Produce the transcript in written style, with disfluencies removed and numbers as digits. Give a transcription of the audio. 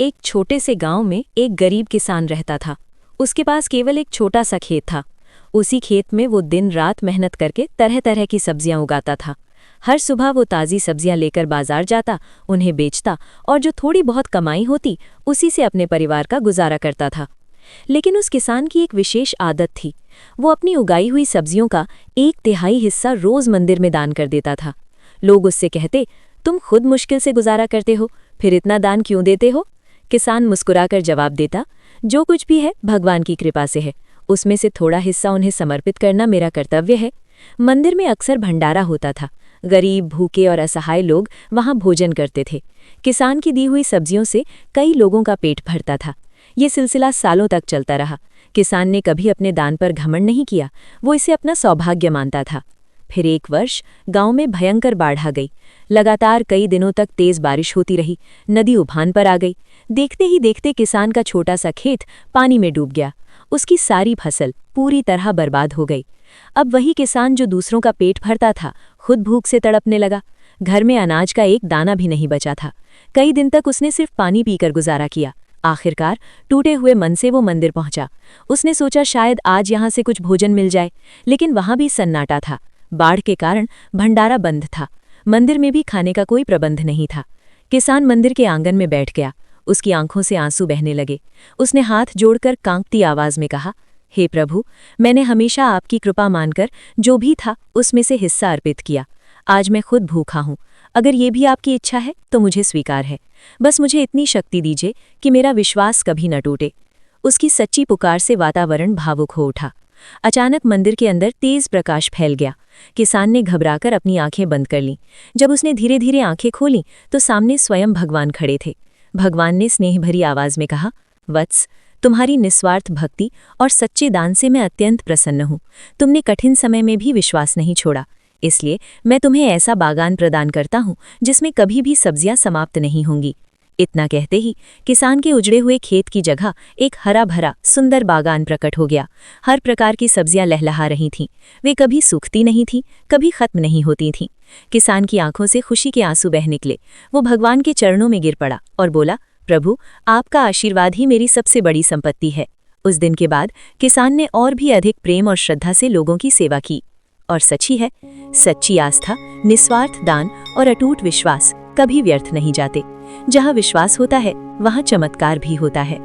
एक छोटे से गांव में एक गरीब किसान रहता था। उसके पास केवल एक छोटा सा खेत था। उसी खेत में वो दिन रात मेहनत करके तरह तरह की सब्जियां उगाता था। हर सुबह वो ताज़ी सब्जियां लेकर बाजार जाता, उन्हें बेचता और जो थोड़ी बहुत कमाई होती उसी से अपने परिवार का गुजारा करता था। लेकिन उस किसान की एक विशेष आदत थी। वो अपनी उगाई हुई सब्जियों का 1/3 हिस्सा रोज मंदिर में दान कर देता था। लोग उससे कहते, तुम खुद मुश्किल से गुजारा करते हो, फिर इतना दान क्यों देते हो? किसान मुस्कुराकर जवाब देता, जो कुछ भी है भगवान की कृपा से है, उसमें से थोड़ा हिस्सा उन्हें समर्पित करना मेरा कर्तव्य है। मंदिर में अक्सर भंडारा होता था। गरीब, भूखे और असहाय लोग वहां भोजन करते थे। किसान की दी हुई सब्जियों से कई लोगों का पेट भरता था। ये सिलसिला सालों तक चलता रहा। किसान ने कभी अपने दान पर घमंड नहीं किया, वो इसे अपना सौभाग्य मानता था। फिर एक वर्ष गांव में भयंकर बाढ़ आ गई। लगातार कई दिनों तक तेज बारिश होती रही। नदी उफान पर आ गई। देखते ही देखते किसान का छोटा सा खेत पानी में डूब गया। उसकी सारी फसल पूरी तरह बर्बाद हो गई। अब वही किसान जो दूसरों का पेट भरता था, खुद भूख से तड़पने लगा। घर में अनाज का एक दाना भी नहीं बचा था। कई दिन तक उसने सिर्फ पानी पीकर गुजारा किया। आखिरकार टूटे हुए मन से वो मंदिर पहुंचा। उसने सोचा शायद आज यहाँ से कुछ भोजन मिल जाए, लेकिन वहां भी सन्नाटा था। बाढ़ के कारण भंडारा बंद था। मंदिर में भी खाने का कोई प्रबंध नहीं था। किसान मंदिर के आंगन में बैठ गया। उसकी आंखों से आंसू बहने लगे। उसने हाथ जोड़कर कांपती आवाज में कहा, हे प्रभु, मैंने हमेशा आपकी कृपा मानकर जो भी था उसमें से हिस्सा अर्पित किया। आज मैं खुद भूखा हूँ। अगर ये भी आपकी इच्छा है तो मुझे स्वीकार है। बस मुझे इतनी शक्ति दीजिए कि मेरा विश्वास कभी न टूटे। उसकी सच्ची पुकार से वातावरण भावुक हो उठा। अचानक मंदिर के अंदर तेज प्रकाश फैल गया। किसान ने घबराकर अपनी आंखें बंद कर लीं। जब उसने धीरे धीरे आंखें खोलीं तो सामने स्वयं भगवान खड़े थे। भगवान ने स्नेह भरी आवाज में कहा, वत्स, तुम्हारी निस्वार्थ भक्ति और सच्चे दान से मैं अत्यंत प्रसन्न हूँ। तुमने कठिन समय में भी विश्वास नहीं छोड़ा, इसलिए मैं तुम्हें ऐसा बागान प्रदान करता हूँ जिसमें कभी भी सब्जियां समाप्त नहीं होंगी। इतना कहते ही किसान के उजड़े हुए खेत की जगह एक हरा भरा सुंदर बागान प्रकट हो गया। हर प्रकार की सब्जियां लहलहा रही थीं। वे कभी सूखती नहीं थीं, कभी खत्म नहीं होती थीं। किसान की आंखों से खुशी के आंसू बह निकले। वो भगवान के चरणों में गिर पड़ा और बोला, प्रभु, आपका आशीर्वाद ही मेरी सबसे बड़ी संपत्ति है। उस दिन के बाद किसान ने और भी अधिक प्रेम और श्रद्धा से लोगों की सेवा की। और सच ही है, सच्ची आस्था, निस्वार्थ दान और अटूट विश्वास कभी व्यर्थ नहीं जाते। जहाँ विश्वास होता है वहाँ चमत्कार भी होता है।